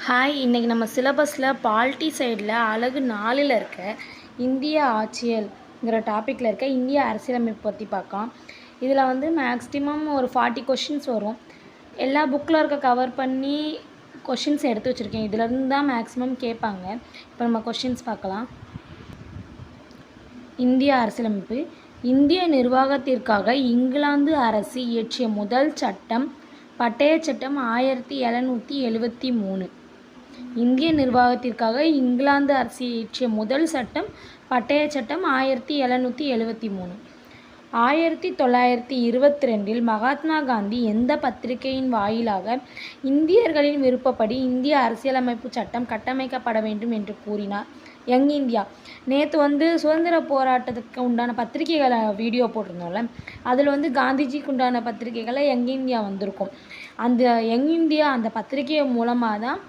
Hi, இன்றைக்கி நம்ம சிலபஸில் பாலிட்டி சைடில் அழகு 4ல் இருக்க இந்திய ஆட்சியல்ங்கிற டாப்பிக்கில் இருக்க இந்திய அரசியலமைப்பு பற்றி பார்க்கலாம். இதில் வந்து மேக்ஸிமம் ஒரு 40 கொஷின்ஸ் வரும். எல்லா புக்கில் இருக்க கவர் பண்ணி கொஷின்ஸ் எடுத்து வச்சுருக்கேன். இதிலேருந்து தான் மேக்ஸிமம் கேட்பாங்க. இப்போ நம்ம கொஷின்ஸ் பார்க்கலாம். இந்திய அரசியலமைப்பு. இந்திய நிர்வாகத்திற்காக இங்கிலாந்து அரசு இயற்றிய முதல் சட்டம் பட்டய சட்டம் 1773. இந்திய நிர்வாகத்திற்காக இங்கிலாந்து அரசு இயற்றிய முதல் சட்டம் பட்டய சட்டம் 1773. 1922 மகாத்மா காந்தி எந்த பத்திரிகையின் வாயிலாக இந்தியர்களின் விருப்பப்படி இந்திய அரசியலமைப்பு சட்டம் கட்டமைக்கப்பட வேண்டும் என்று கூறினார்? Young India. நேற்று வந்து சுதந்திர போராட்டத்துக்கு உண்டான பத்திரிகைகளை வீடியோ போட்டிருந்தோம்ல, அதில் வந்து காந்திஜிக்கு உண்டான பத்திரிகைகளை யங் இந்தியா வந்திருக்கும். அந்த யங் இந்தியா அந்த பத்திரிகை மூலமாக தான்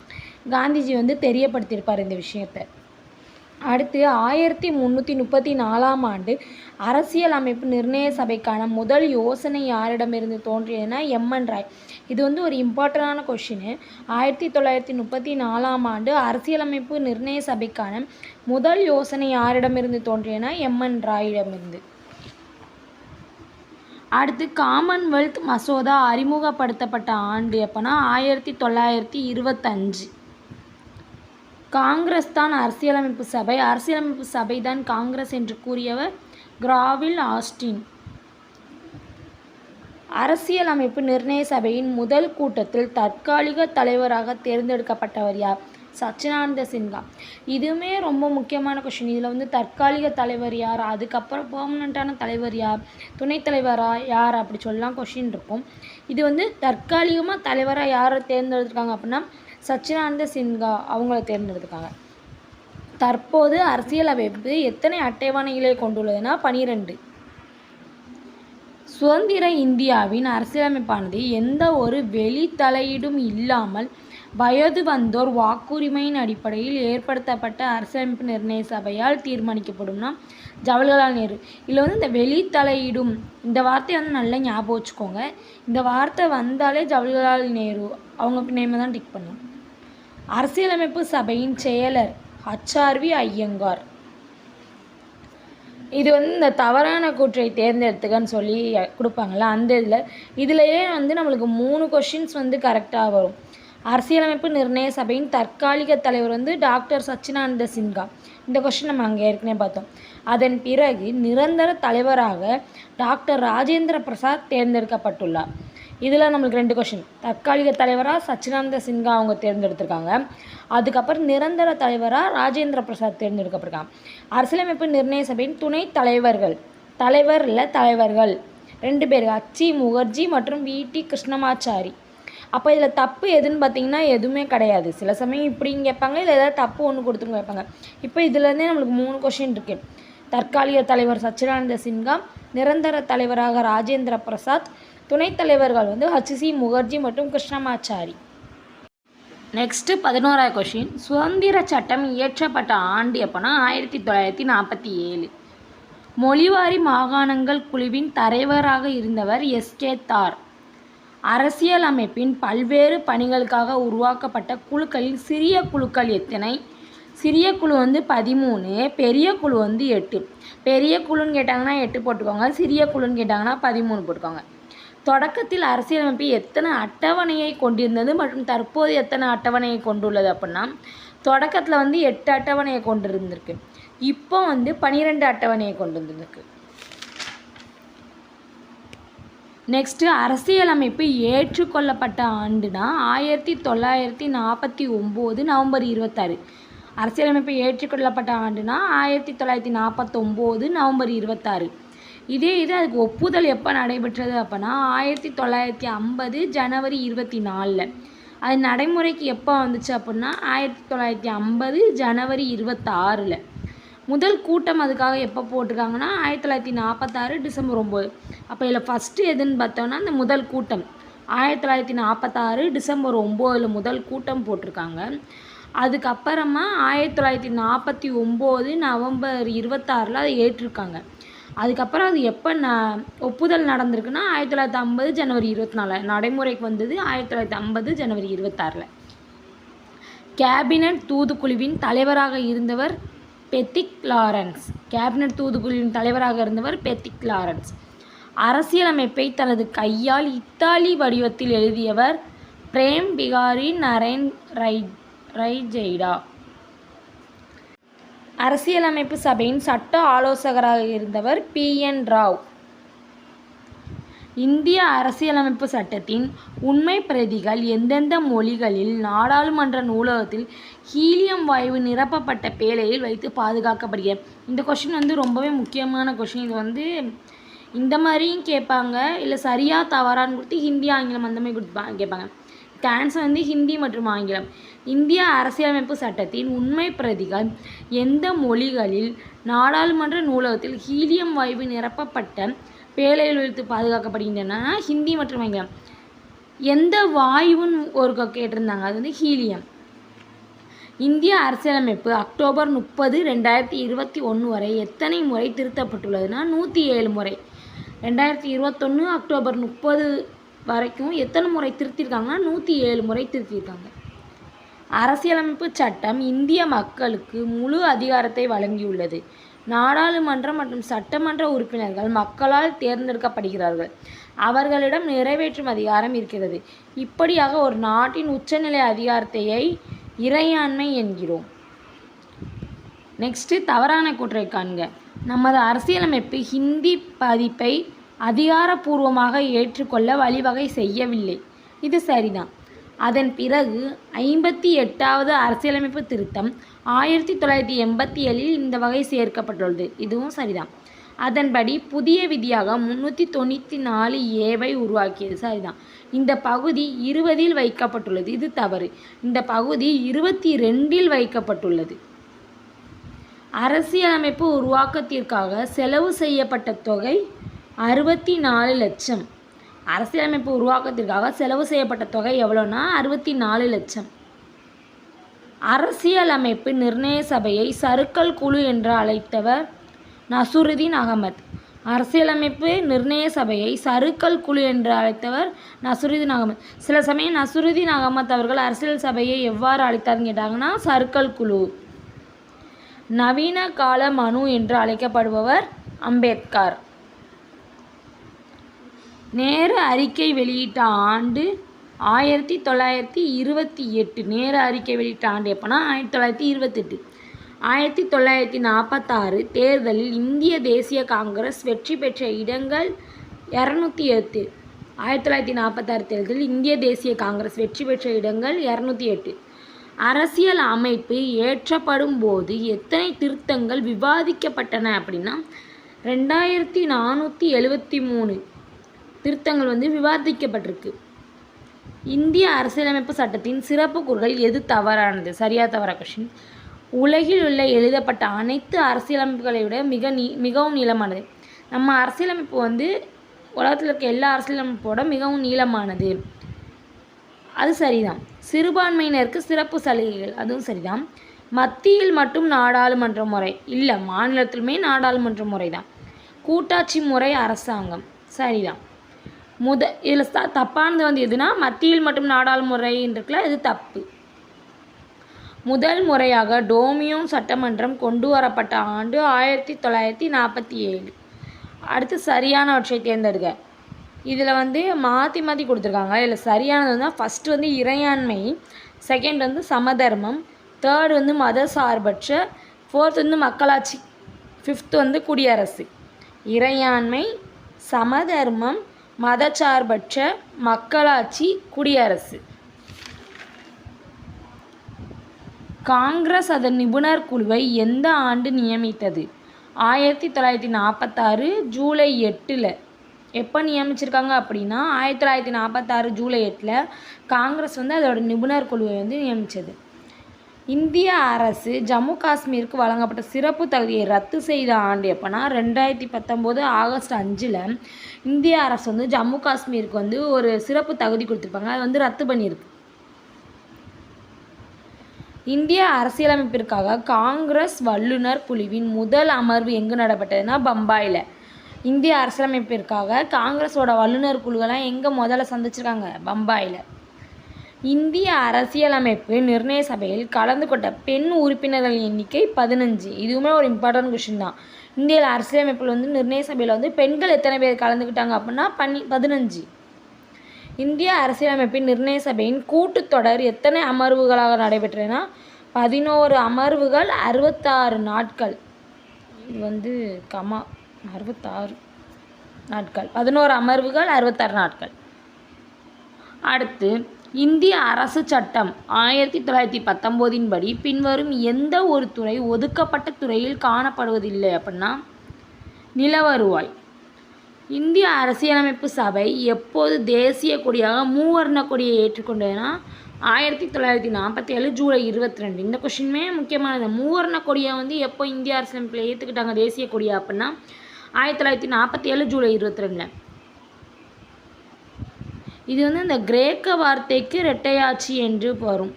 காந்திஜி வந்து தெரியப்படுத்தியிருப்பார் இந்த விஷயத்தை. அடுத்து 1334 அரசியல் அமைப்பு நிர்ணய சபைக்கான முதல் யோசனை யாரிடமிருந்து தோன்றியதுன்னா எம்என் ராய். இது வந்து ஒரு இம்பார்ட்டண்டான கொஷின். 1934 அரசியலமைப்பு நிர்ணய சபைக்கான முதல் யோசனை யாரிடமிருந்து தோன்றியதுன்னா எம்என் ராயிடமிருந்து. அடுத்து காமன்வெல்த் மசோதா அறிமுகப்படுத்தப்பட்ட ஆண்டு எப்போனா 1925. காங்கிரஸ் தான் அரசியலமைப்பு சபை, அரசியலமைப்பு சபை தான் காங்கிரஸ் என்று கூறியவர் கிராவில் ஆஸ்டின். அரசியலமைப்பு நிர்ணய சபையின் முதல் கூட்டத்தில் தற்காலிக தலைவராக தேர்ந்தெடுக்கப்பட்டவர் யார்? சச்சிதானந்த சின்ஹா. இதுவுமே ரொம்ப முக்கியமான கொஷின். இதில் வந்து தற்காலிக தலைவர் யார், அதுக்கப்புறம் பெர்மனண்ட்டான தலைவர் யார், துணைத் தலைவராக யார் அப்படி சொல்லலாம் கொஷின் இருக்கும். இது வந்து தற்காலிகமாக தலைவராக யாரை தேர்ந்தெடுத்திருக்காங்க அப்படின்னா சச்சிதானந்த சின்ஹா அவங்கள தேர்ந்தெடுத்துக்காங்க. தற்போது அரசியலமைப்பு எத்தனை அட்டவணைகளை கொண்டுள்ளதுன்னா 12. சுதந்திர இந்தியாவின் அரசியலமைப்பானது எந்த ஒரு வெளி தலையீடும் இல்லாமல் வயது வந்தோர் வாக்குரிமையின் அடிப்படையில் ஏற்படுத்தப்பட்ட அரசியலமைப்பு நிர்ணய சபையால் தீர்மானிக்கப்படும்னா ஜவஹர்லால் நேரு. இதில் வந்து இந்த வெளி தலையீடும் இந்த வார்த்தையை வந்து நல்லா ஞாபகம் வச்சுக்கோங்க. இந்த வார்த்தை வந்தாலே ஜவஹர்லால் நேரு அவங்க நேமை தான் டிக் பண்ணும். அரசியலமைப்பு சபையின் செயலர் HRV ஐயங்கார். இது வந்து இந்த தவறான கூற்றை தேர்ந்தெடுத்துக்கன்னு சொல்லி கொடுப்பாங்கள்ல, அந்த இதுலையே வந்து நம்மளுக்கு 3 கொஷின்ஸ் வந்து கரெக்டாக வரும். அரசியலமைப்பு நிர்ணய சபையின் தற்காலிக தலைவர் வந்து டாக்டர் சச்சிதானந்த சின்ஹா. இந்த கொஷின் நம்ம அங்கே ஏற்கனவே பார்த்தோம். அதன் பிறகு நிரந்தர தலைவராக டாக்டர் ராஜேந்திர பிரசாத் தேர்ந்தெடுக்கப்பட்டுள்ளார். இதில் நம்மளுக்கு 2 கொஷின். தற்காலிக தலைவராக சச்சிதானந்த சின்ஹா அவங்க தேர்ந்தெடுத்திருக்காங்க. அதுக்கப்புறம் நிரந்தர தலைவராக ராஜேந்திர பிரசாத் தேர்ந்தெடுக்கப்பட்டிருக்காங்க. அரசியலமைப்பு நிர்ணய சபையின் துணை தலைவர்கள், தலைவர் இல்லை தலைவர்கள் 2 பேர், HC முகர்ஜி மற்றும் VT கிருஷ்ணமாச்சாரி. அப்போ இதில் தப்பு எதுன்னு பார்த்தீங்கன்னா எதுவுமே கிடையாது. சில சமயம் இப்படின்னு கேட்பாங்க, இல்லை ஏதாவது தப்பு ஒன்று கொடுத்துன்னு கேட்பாங்க. இப்போ இதுலேருந்தே நம்மளுக்கு 3 கொஷின் இருக்குது. தற்காலிக தலைவர் சச்சிதானந்த சின்ஹா, நிரந்தர தலைவராக ராஜேந்திர பிரசாத், துணைத் தலைவர்கள் வந்து HC முகர்ஜி மற்றும் கிருஷ்ணமாச்சாரி. Next 11வது question. சுதந்திர சட்டம் இயற்றப்பட்ட ஆண்டு எப்போனா 1947. மொழிவாரி மாகாணங்கள் குழுவின் தலைவராக இருந்தவர் SK தார். அரசியல் அமைப்பின் பல்வேறு பணிகளுக்காக உருவாக்கப்பட்ட குழுக்களில் சிறிய குழுக்கள் எத்தனை? சிறிய குழு வந்து 13, பெரிய குழு வந்து 8. பெரிய குழுன்னு கேட்டாங்கன்னா 8 போட்டுக்கோங்க, சிறிய குழுன்னு கேட்டாங்கன்னா 13 போட்டுக்கோங்க. தொடக்கத்தில் அரசியலமைப்பு எத்தனை அட்டவணையை கொண்டிருந்தது மற்றும் தற்போது எத்தனை அட்டவணையை கொண்டுள்ளது அப்படின்னா தொடக்கத்தில் வந்து 8 அட்டவணையை கொண்டிருந்திருக்கு. இப்போ வந்து 12 அட்டவணையை கொண்டு வந்திருக்கு. நெக்ஸ்ட்டு அரசியலமைப்பு ஏற்றுக்கொள்ளப்பட்ட ஆண்டுனா 1949 நவம்பர் 26. அரசியலமைப்பு ஏற்றுக்கொள்ளப்பட்ட ஆண்டுனா 1949 நவம்பர் 26. இதே அதுக்கு ஒப்புதல் எப்போ நடைபெற்றது அப்படின்னா 1950 ஜனவரி 24. அது நடைமுறைக்கு எப்போ வந்துச்சு அப்படின்னா 1950 ஜனவரி 26. முதல் கூட்டம் அதுக்காக எப்போ போட்டிருக்காங்கன்னா 1946 டிசம்பர் 9. அப்போ இதில் ஃபஸ்ட்டு எதுன்னு பார்த்தோன்னா இந்த முதல் கூட்டம் 1946 டிசம்பர் 9 முதல் கூட்டம் போட்டிருக்காங்க. அதுக்கப்புறமா 1949 நவம்பர் 26 அதை ஏற்றிருக்காங்க. அதுக்கப்புறம் அது எப்போ ஒப்புதல் நடந்திருக்குன்னா 1950 ஜனவரி 24. நடைமுறைக்கு வந்தது 1950 ஜனவரி 26. கேபினட் தூதுக்குழுவின் தலைவராக இருந்தவர் பெத்திக் லாரன்ஸ். கேபினட் தூதுக்குழுவின் தலைவராக இருந்தவர் பெத்திக் லாரன்ஸ். அரசியலமைப்பை தனது கையால் இத்தாலி வடிவத்தில் எழுதியவர் பிரேம் பிகாரி நரேன் ரைஜெய்டா. அரசியலமைப்பு சபையின் சட்ட ஆலோசகராக இருந்தவர் பி.என். ராவ். இந்திய அரசியலமைப்பு சட்டத்தின் உண்மை பிரதிகள் எந்தெந்த மொழிகளில் நாடாளுமன்ற நூலகத்தில் ஹீலியம் வாயு நிரப்பப்பட்ட பேழையில் வைத்து பாதுகாக்கப்படுகிறது? இந்த கொஷின் ரொம்பவே முக்கியமான கொஷின். இது இந்த மாதிரியும் கேட்பாங்க, இல்லை சரியா தவறான்னு கொடுத்து ஹிந்தி ஆங்கிலம் அந்த மாதிரி கேட்பாங்க. ஆன்சர் ஹிந்தி மற்றும் ஆங்கிலம். இந்திய அரசியலமைப்பு சட்டத்தின் உண்மை பிரதிகள் எந்த மொழிகளில் நாடாளுமன்ற நூலகத்தில் ஹீலியம் வாயு நிரப்பப்பட்ட பேழையில் வைத்து பாதுகாக்கப்படுகின்றன? ஹிந்தி மற்றும் ஆங்கிலம். எந்த வாயுன்னு ஒரு கேட்டிருந்தாங்க, அது ஹீலியம். இந்திய அரசியலமைப்பு அக்டோபர் 30, 2021 வரை எத்தனை முறை திருத்தப்பட்டுள்ளதுன்னா 107 முறை. 2021 அக்டோபர் 30 வரைக்கும் எத்தனை முறை திருத்திருக்காங்கன்னா 107 முறை திருத்தியிருக்காங்க. அரசியலமைப்பு சட்டம் இந்திய மக்களுக்கு முழு அதிகாரத்தை வழங்கியுள்ளது. நாடாளுமன்ற மற்றும் சட்டமன்ற உறுப்பினர்கள் மக்களால் தேர்ந்தெடுக்கப்படுகிறார்கள். அவர்களிடம் நிறைவேற்றும் அதிகாரம் இருக்கிறது. இப்படியாக ஒரு நாட்டின் உச்சநிலை அதிகாரத்தை இறையாண்மை என்கிறோம். நெக்ஸ்ட்டு தவறான கூற்றை காண்க. நமது அரசியலமைப்பு ஹிந்தி பதிப்பை அதிகாரப்பூர்வமாக ஏற்றுக்கொள்ள வழிவகை செய்யவில்லை. இது சரிதான். அதன் பிறகு 58வது அரசியலமைப்பு திருத்தம் 1987 இந்த வகை சேர்க்கப்பட்டுள்ளது. இதுவும் சரிதான். அதன்படி புதிய விதியாக 394A உருவாக்கியது. சரிதான். இந்த பகுதி 20 வைக்கப்பட்டுள்ளது. இது தவறு. இந்த பகுதி 22 வைக்கப்பட்டுள்ளது. அரசியலமைப்பு உருவாக்கத்திற்காக செலவு செய்யப்பட்ட தொகை 64 லட்சம். அரசியலமைப்பு உருவாக்கத்திற்காக செலவு செய்யப்பட்ட தொகை எவ்வளோன்னா 64 லட்சம். அரசியலமைப்பு நிர்ணய சபையை சறுக்கல் குழு என்று அழைத்தவர் நசுருதீன் அகமது. அரசியலமைப்பு நிர்ணய சபையை சறுக்கல் குழு என்று அழைத்தவர் நசுருதீன் அகமது. சில சமயம் நசுருதீன் அகமது அவர்கள் அரசியல் சபையை எவ்வாறு அழைத்தார்னு கேட்டாங்கன்னா சறுக்கல் குழு. நவீன கால மனு என்று அழைக்கப்படுபவர் அம்பேத்கர். நேரு அறிக்கை வெளியிட்ட ஆண்டு 1928. நேரு அறிக்கை வெளியிட்ட ஆண்டு எப்போனா 1928. 1946 தேர்தலில் இந்திய தேசிய காங்கிரஸ் வெற்றி பெற்ற இடங்கள் 208. 1946 தேர்தலில் இந்திய தேசிய காங்கிரஸ் வெற்றி பெற்ற இடங்கள் 208. அரசியல் அமைப்பு ஏற்றப்படும் போது எத்தனை திருத்தங்கள் விவாதிக்கப்பட்டன அப்படின்னா 2473 திருத்தங்கள் விவாதிக்கப்பட்டிருக்கு. இந்திய அரசியலமைப்பு சட்டத்தின் சிறப்பு கூறுகள் எது தவறானது? சரியா தவறா கொஷின். உலகில் உள்ள எழுதப்பட்ட அனைத்து அரசியலமைப்புகளை விட மிகவும் நீளமானது. நம்ம அரசியலமைப்பு உலகத்தில் இருக்க எல்லா அரசியலமைப்போட மிகவும் நீளமானது. அது சரிதான். சிறுபான்மையினருக்கு சிறப்பு சலுகைகள், அதுவும் சரிதான். மத்தியில் மட்டும் நாடாளுமன்ற முறை இல்லை, மாநிலத்திலுமே நாடாளுமன்ற முறை தான். கூட்டாட்சி முறை அரசாங்கம், சரிதான். இதில் தப்பானது எதுனா மத்தியில் மட்டும் நாடாளுமுறைன்றதுல இது தப்பு. முதல் முறையாக டோமியோன் சட்டமன்றம் கொண்டு வரப்பட்ட ஆண்டு 1947. அடுத்து சரியானவற்றை தேர்ந்தெடுக்க. இதில் மாற்றி மாற்றி கொடுத்துருக்காங்க. இதில் சரியானது ஃபஸ்ட்டு இறையாண்மை, செகண்ட் சமதர்மம், தேர்டு மத சார்பற்ற, ஃபோர்த் மக்களாட்சி, ஃபிஃப்த்து குடியரசு. இறையாண்மை, சமதர்மம், மதச்சார்பற்ற, மக்களாட்சி, குடியரசு. காங்கிரஸ் அதன் நிபுணர் குழுவை எந்த ஆண்டு நியமித்தது? 1946 ஜூலை 8. எப்போ நியமிச்சிருக்காங்க அப்படின்னா 1946 ஜூலை 8 காங்கிரஸ் அதோட நிபுணர் குழுவை நியமித்தது. இந்திய அரசு ஜம்மு காஷ்மீருக்கு வழங்கப்பட்ட சிறப்பு தகுதியை ரத்து செய்த ஆண்டு எப்போனா 2019 ஆகஸ்ட் 5 இந்திய அரசு ஜம்மு காஷ்மீருக்கு ஒரு சிறப்பு தகுதி கொடுத்துருப்பாங்க. அது ரத்து பண்ணியிருக்கு. இந்திய அரசியலமைப்பிற்காக காங்கிரஸ் வல்லுநர் குழுவின் முதல் அமர்வு எங்கு நடைபெற்றதுன்னா பம்பாயில். இந்திய அரசியலமைப்பிற்காக காங்கிரஸோட வல்லுநர் குழுவெல்லாம் எங்கே முதல்ல சந்திச்சிருக்காங்க? பம்பாயில். இந்திய அரசியலமைப்பு நிர்ணய சபையில் கலந்து கொண்ட பெண் உறுப்பினர்கள் எண்ணிக்கை 15. இதுவுமே ஒரு இம்பார்ட்டன்ட் கொஷின் தான். இந்திய அரசியலமைப்பில் வந்து நிர்ணய சபையில் வந்து பெண்கள் எத்தனை பேர் கலந்துக்கிட்டாங்க அப்படின்னா 15. இந்திய அரசியலமைப்பின் நிர்ணய சபையின் கூட்டுத்தொடர் எத்தனை அமர்வுகளாக நடைபெற்றதுன்னா 11 அமர்வுகள் 66 நாட்கள். இது வந்து 66 நாட்கள். 11 அமர்வுகள் 66 நாட்கள். அடுத்து இந்திய அரசு சட்டம் 1919 படி பின்வரும் எந்த ஒரு துறை ஒதுக்கப்பட்ட துறையில் காணப்படுவதில்லை அப்படின்னா நிலவருவாய். இந்திய அரசியலமைப்பு சபை எப்போது தேசிய கொடியாக மூவர்ண கொடியை ஏற்றுக்கொண்டதுன்னா 1947 ஜூலை 22. இந்த கொஷினுமே முக்கியமானது. மூவர்ண கொடியை வந்து எப்போ இந்திய அரசியலமைப்பில் ஏற்றுக்கிட்டாங்க தேசிய கொடியா அப்படின்னா 1947 ஜூலை 22. இது வந்து இந்த கிரேக்க வார்த்தைக்கு இரட்டையாட்சி என்று வரும்.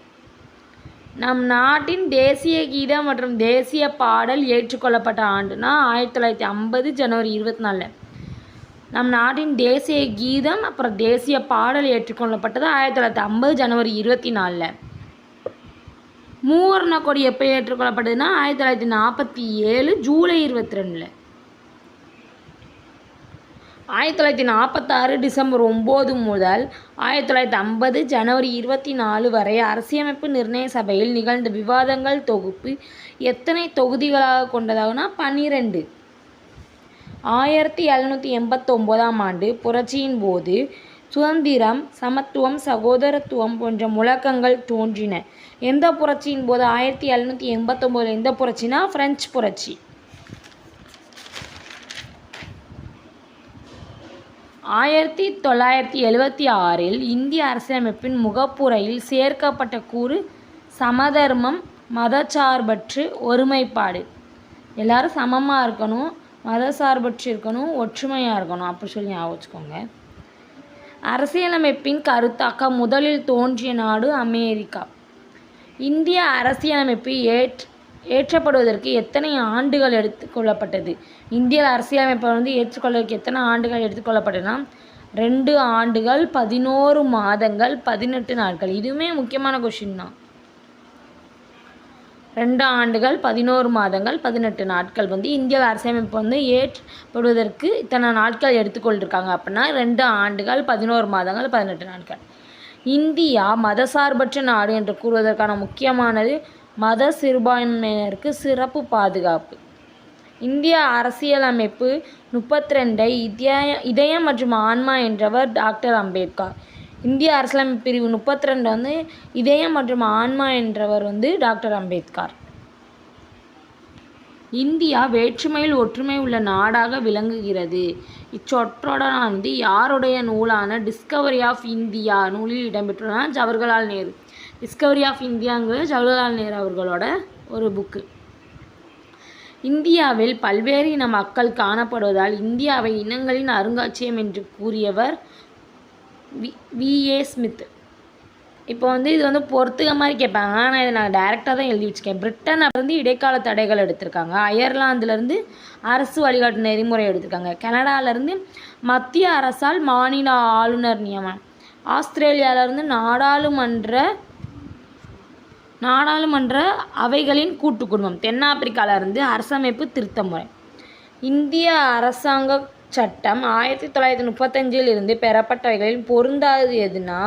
நம் நாட்டின் தேசிய கீதம் மற்றும் தேசிய பாடல் ஏற்றுக்கொள்ளப்பட்ட ஆண்டுனா 1950 ஜனவரி 24. நம் நாட்டின் தேசிய கீதம் அப்புறம் தேசிய பாடல் ஏற்றுக்கொள்ளப்பட்டது 1950 ஜனவரி 24. மூவர்ண கொடி எப்போ ஏற்றுக்கொள்ளப்பட்டதுன்னா 1947 ஜூலை 22. 1946 டிசம்பர் 9 முதல் 1950 ஜனவரி 24 வரை அரசியலமைப்பு நிர்ணய சபையில் நிகழ்ந்த விவாதங்கள் தொகுப்பு எத்தனை தொகுதிகளாக கொண்டதாகனா 12. 1789 ஆண்டு புரட்சியின் போது சுதந்திரம், சமத்துவம், சகோதரத்துவம் போன்ற முழக்கங்கள் தோன்றின. எந்த புரட்சியின் போது? 1789 எந்த புரட்சினா பிரெஞ்சு புரட்சி. 1976 இந்திய அரசியலமைப்பின் முகப்புரையில் சேர்க்கப்பட்ட கூறு சமதர்மம், மதச்சார்பற்று, ஒருமைப்பாடு. எல்லாரும் சமமாக இருக்கணும், மதசார்பற்று இருக்கணும், ஒற்றுமையாக இருக்கணும் அப்படி சொல்லி ஞாபகம் வச்சுக்கோங்க. அரசியலமைப்பின் கருத்தாக்கம் முதலில் தோன்றிய நாடு அமெரிக்கா. இந்திய அரசியலமைப்பு ஏற்றப்படுவதற்கு எத்தனை ஆண்டுகள் எடுத்துக்கொள்ளப்பட்டது? இந்திய அரசியலமைப்பை வந்து ஏற்றுக்கொள்வதற்கு எத்தனை ஆண்டுகள் எடுத்துக்கொள்ளப்பட்டதுன்னா 2 ஆண்டுகள் 11 மாதங்கள் 18 நாட்கள். இதுவுமே முக்கியமான கொஷின் தான். 2 ஆண்டுகள் 11 மாதங்கள் 18 நாட்கள் வந்து இந்திய அரசியலமைப்பு வந்து ஏற்றப்படுவதற்கு இத்தனை நாட்கள் எடுத்துக்கொண்டிருக்காங்க அப்படின்னா 2 ஆண்டுகள் 11 மாதங்கள் 18 நாட்கள். இந்தியா மதசார்பற்ற நாடு என்று கூறுவதற்கான முக்கியமானது மத சிறுபான்மையினருக்கு சிறப்பு பாதுகாப்பு. இந்திய அரசியலமைப்பு 32 இதயம் மற்றும் ஆன்மா என்றவர் டாக்டர் அம்பேத்கர். இந்திய அரசியலமைப்பு பிரிவு 32 வந்து இதயம் மற்றும் ஆன்மா என்றவர் வந்து டாக்டர் அம்பேத்கர். இந்தியா வேற்றுமையில் ஒற்றுமை உள்ள நாடாக விளங்குகிறது. இச்சொற்றொடர் வந்து யாருடைய நூலான டிஸ்கவரி ஆஃப் இந்தியா நூலில் இடம்பெற்றுள்ளனா ஜவஹர்லால் நேரு. டிஸ்கவரி ஆஃப் இந்தியாங்கிறது ஜவஹர்லால் நேரு அவர்களோட ஒரு புக்கு. இந்தியாவில் பல்வேறு இன மக்கள் காணப்படுவதால் இந்தியாவை இனங்களின் அருங்காட்சியகம் என்று கூறியவர் V.A. ஸ்மித். இப்போ வந்து இது வந்து பொறுத்துக்க மாதிரி கேட்பாங்க, ஆனால் இதை நான் டைரெக்டாக தான் எழுதி வச்சுக்கேன். பிரிட்டன்லேருந்து இடைக்கால தடைகள் எடுத்திருக்காங்க. அயர்லாந்துலேருந்து அரசு வழிகாட்டு நெறிமுறை எடுத்திருக்காங்க. கனடாவிலேருந்து மத்திய அரசால் மாநில ஆளுநர் நியமனம். ஆஸ்திரேலியாவிலேருந்து நாடாளுமன்ற அவைகளின் கூட்டு குடும்பம். தென்னாப்பிரிக்காவிலிருந்து அரசமைப்பு திருத்த முறை. இந்திய அரசாங்க சட்டம் 1935 இருந்து பெறப்பட்டவைகளில் பொருந்தாது எதுனா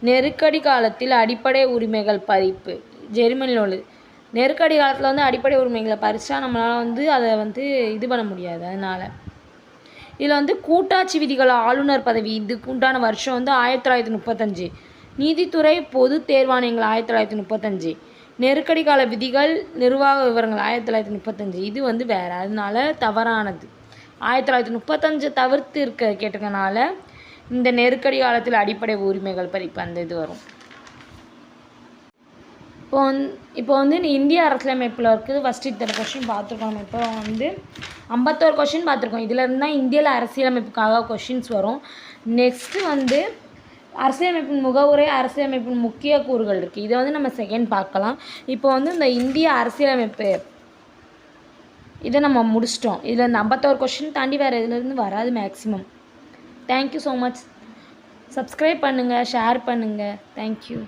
நெருக்கடி காலத்தில் அடிப்படை உரிமைகள் பறிப்பு. ஜெர்மனியில் உள்ளது. நெருக்கடி காலத்தில் வந்து அடிப்படை உரிமைகளை பறிச்சா நம்மளால் வந்து அதை வந்து இது பண்ண முடியாது. அதனால் இதில் வந்து கூட்டாட்சி விதிகள் ஆளுநர் பதவி இதுக்கு உண்டான வருஷம் வந்து 1935. நீதித்துறை பொது தேர்வாணையங்கள் 1935. நெருக்கடி கால விதிகள் நிர்வாக விவரங்கள் 1935. இது வந்து வேறு, அதனால தவறானது. 1935 தவிர்த்து கேட்டிருக்கனால இந்த நெருக்கடி காலத்தில் அடிப்படை உரிமைகள் பறிப்பு அந்த இது வரும். இப்போ வந்து இந்திய அரசியலமைப்பில் இருக்குது. ஃபஸ்ட்டு இத்தனை கொஷின் பார்த்துருக்கோம். இப்போ வந்து 51 கொஷின் பார்த்துருக்கோம். இதிலேருந்து தான் இந்தியாவில் அரசியலமைப்புக்காக கொஷின்ஸ் வரும். நெக்ஸ்ட்டு வந்து அரசியலமைப்பின் முகவுரை, அரசியலமைப்பின் முக்கிய கூறுகள் இருக்குது. இதை வந்து நம்ம செகண்ட் பார்க்கலாம். இப்போ வந்து இந்த இந்திய அரசியலமைப்பு இதை நம்ம முடிச்சிட்டோம். இதில் இந்த 51 கொஷின் தாண்டி வேறு இதுலேருந்து வராது maximum. Thank you so much. Subscribe பண்ணுங்கள், ஷேர் பண்ணுங்கள். தேங்க்யூ.